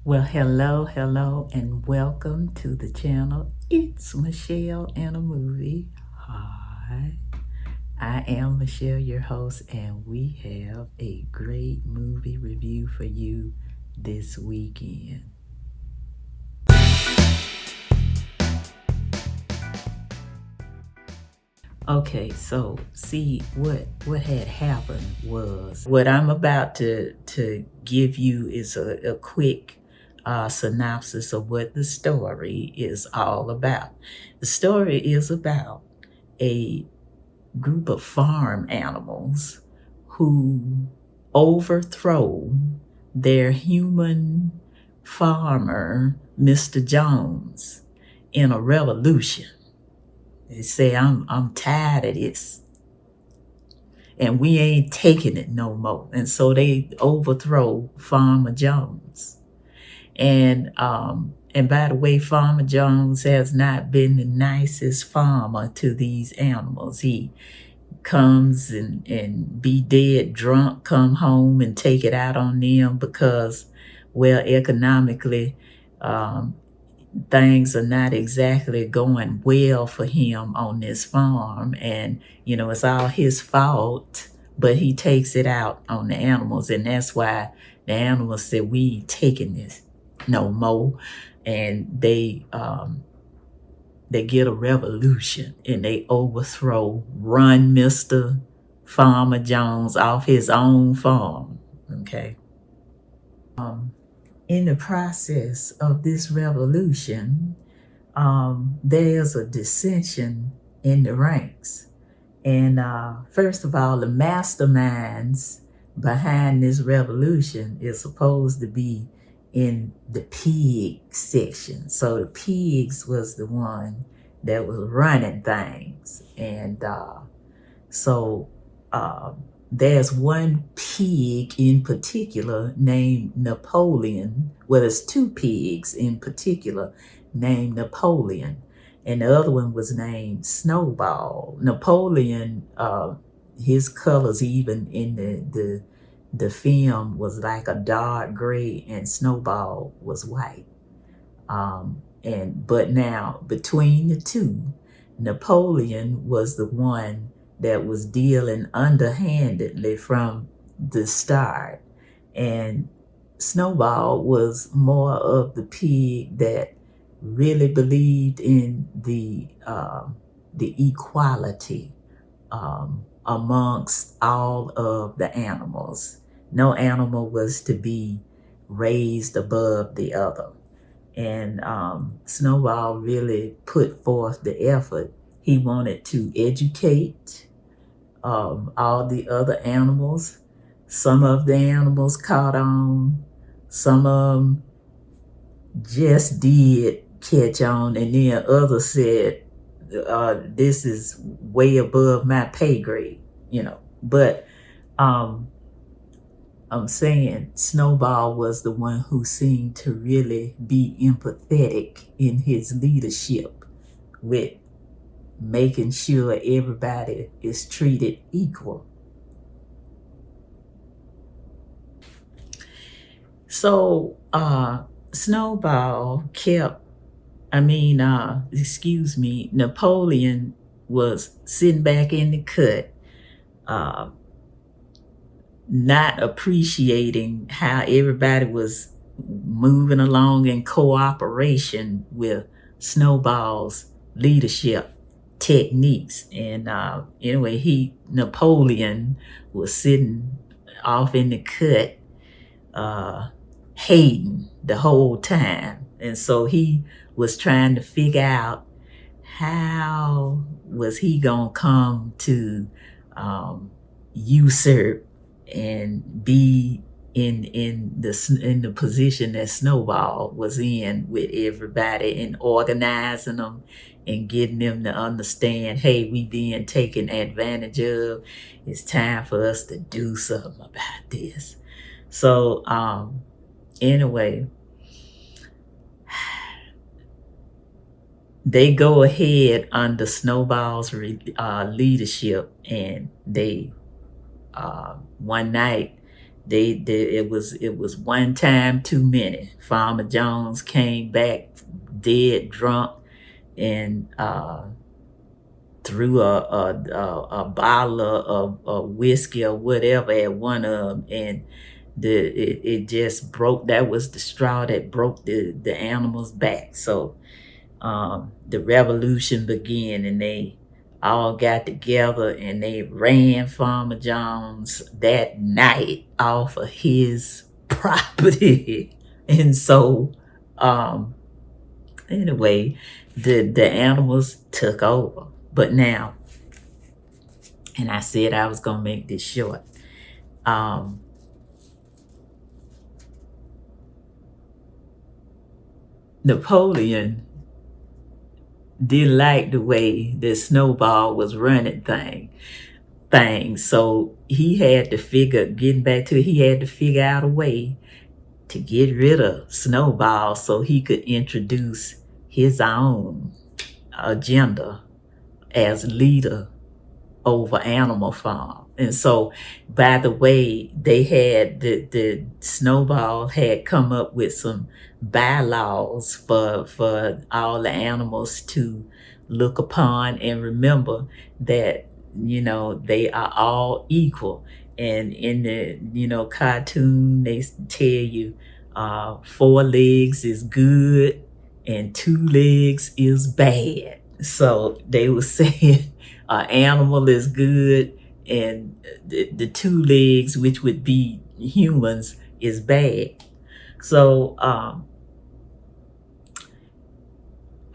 Well, hello, and welcome to the channel. It's Michelle and a movie. Hi, I am Michelle, your host, and we have a great movie review for you this weekend. Okay, so see what had happened was what I'm about to give you is a quick synopsis of what the story is all about. The story is about a group of farm animals who overthrow their human farmer, Mr. Jones, in a revolution. They say, I'm tired of this and we ain't taking it no more. And so they overthrow Farmer Jones. And by the way, Farmer Jones has not been the nicest farmer to these animals. He comes and be dead drunk, come home and take it out on them because, well, economically, things are not exactly going well for him on this farm. And, it's all his fault, but he takes it out on the animals. And that's why the animals said, we ain't taking this no more. And they get a revolution and they run Mr. Farmer Jones off his own farm. Okay. In the process of this revolution, there's a dissension in the ranks. And first of all, the masterminds behind this revolution is supposed to be in the pig section. So the pigs was the one that was running things. And so there's one pig in particular named Napoleon. Well, there's two pigs in particular named Napoleon, and the other one was named Snowball. Napoleon, his colors even in the film was like a dark gray, and Snowball was white. But now between the two, Napoleon was the one that was dealing underhandedly from the start, and Snowball was more of the pig that really believed in the equality amongst all of the animals. No animal was to be raised above the other. And Snowball really put forth the effort. He wanted to educate all the other animals. Some of the animals caught on, some of them just did catch on, and then others said, this is way above my pay grade, But I'm saying Snowball was the one who seemed to really be empathetic in his leadership with making sure everybody is treated equal. So Snowball Napoleon was sitting back in the cut, not appreciating how everybody was moving along in cooperation with Snowball's leadership techniques. And anyway, Napoleon was sitting off in the cut, hating the whole time. And so he was trying to figure out how was he gonna come to usurp and be in the position that Snowball was in with everybody, and organizing them and getting them to understand, hey, we being taken advantage of. It's time for us to do something about this. So anyway, they go ahead under Snowball's leadership, and they one night it was one time too many. Farmer Jones came back dead drunk and threw a bottle of whiskey or whatever at one of them, and it just broke. That was the straw that broke the animal's back. So the revolution began, and they all got together and they ran Farmer Jones that night off of his property. And so anyway, the animals took over. But now, and I said I was gonna make this short. Napoleon didn't like the way the Snowball was running things. So he had to he had to figure out a way to get rid of Snowball so he could introduce his own agenda as leader over Animal Farm. And so, by the way, they had the Snowball had come up with some bylaws for all the animals to look upon and remember that, they are all equal. And in the, cartoon, they tell you 4 legs is good and 2 legs is bad. So they were saying animal is good and the 2 legs, which would be humans, is bad. So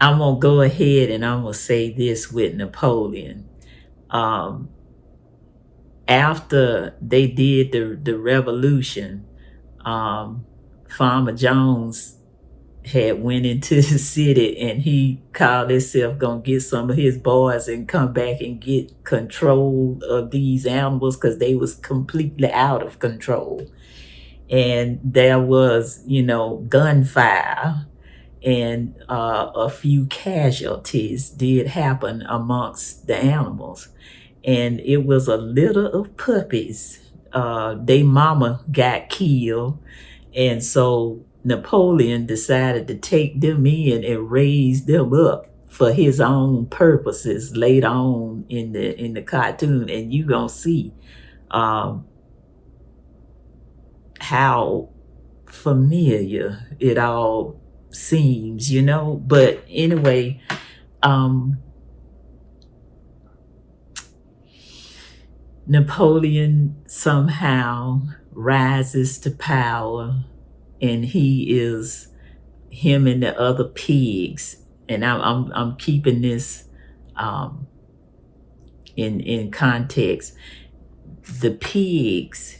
I'm gonna go ahead and I'm gonna say this with Napoleon. After they did the revolution, Farmer Jones had went into the city and he called himself gonna get some of his boys and come back and get control of these animals because they was completely out of control. And there was, gunfire, and a few casualties did happen amongst the animals. And it was a litter of puppies. They mama got killed. And so Napoleon decided to take them in and raise them up for his own purposes later on in the cartoon. And you gonna see how familiar it all seems, But anyway, Napoleon somehow rises to power, and him and the other pigs, and I'm keeping this in context. The pigs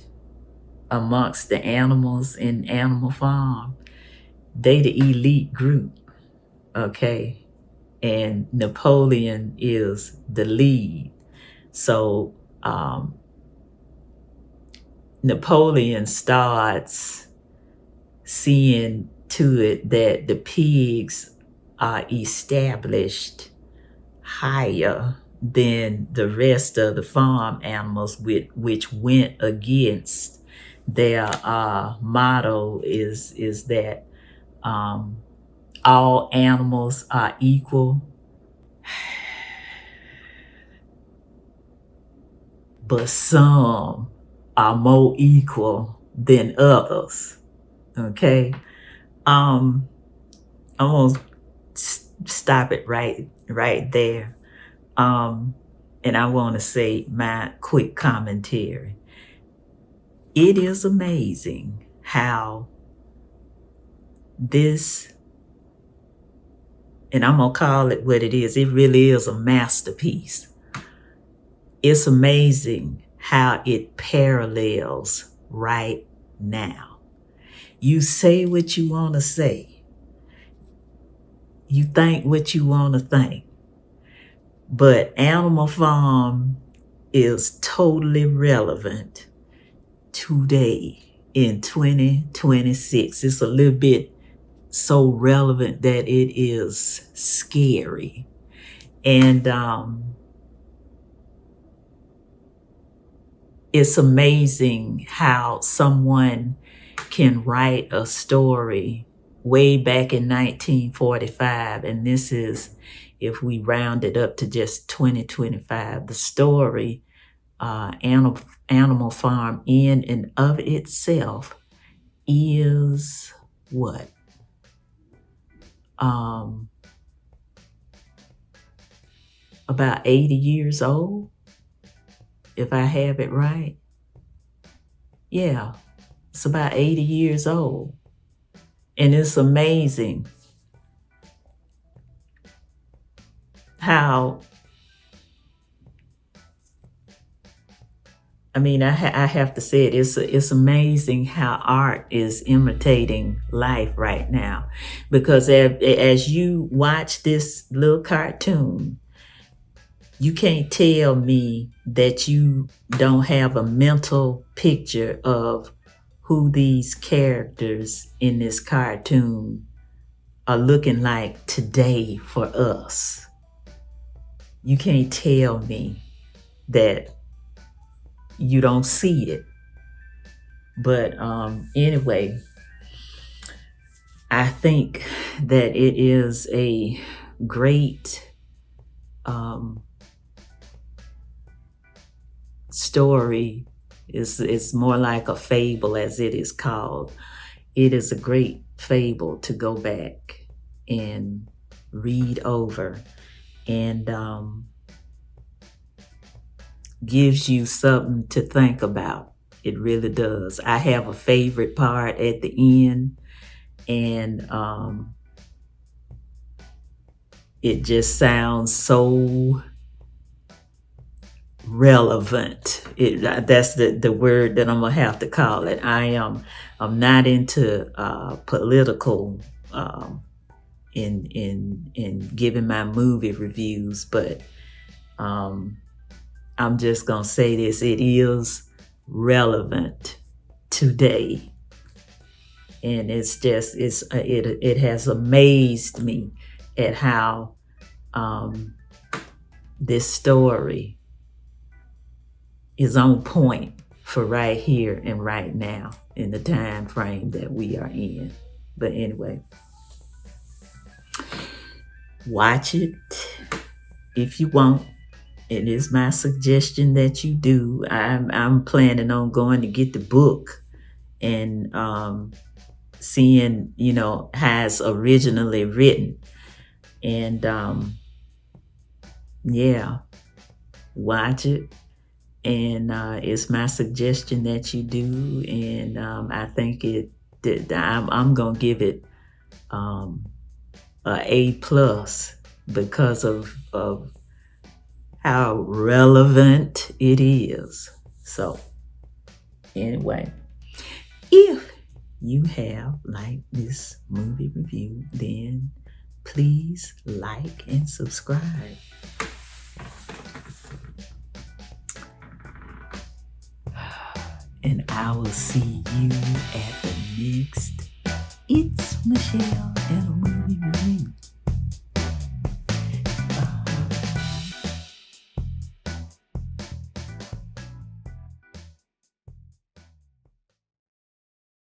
amongst the animals in Animal Farm, they the elite group, okay, and Napoleon is the lead. So Napoleon starts seeing to it that the pigs are established higher than the rest of the farm animals, which went against their motto is that all animals are equal, but some are more equal than others. Okay, I'm gonna stop it right there. And I want to say my quick commentary. It is amazing how this, and I'm gonna call it what it is. It really is a masterpiece. It's amazing how it parallels right now. You say what you want to say. You think what you want to think. But Animal Farm is totally relevant today in 2026. It's a little bit so relevant that it is scary. And it's amazing how someone can write a story way back in 1945, and this is, if we round it up to just 2025, the story, Animal Farm, in and of itself is what? About 80 years old, if I have it right. Yeah, it's about 80 years old. And it's amazing how, I mean, I have to say it, it's amazing how art is imitating life right now. Because as you watch this little cartoon, you can't tell me that you don't have a mental picture of who these characters in this cartoon are looking like today for us. You can't tell me that you don't see it. But anyway, I think that it is a great story. It's more like a fable, as it is called. It is a great fable to go back and read over, and gives you something to think about. It really does. I have a favorite part at the end, and it just sounds so relevant. That's the word that I'm gonna have to call it. I'm not into political in giving my movie reviews, but I'm just gonna say this: it is relevant today, and it has amazed me at how this story is on point for right here and right now in the time frame that we are in. But anyway, watch it if you want. It is my suggestion that you do. I'm planning on going to get the book and seeing, how it's originally written. And yeah, watch it. And it's my suggestion that you do. And I think I'm going to give it a A+ because of how relevant it is. So anyway, if you have liked this movie review, then please like and subscribe. And I will see you at the next It's Michelle and a Movie Review.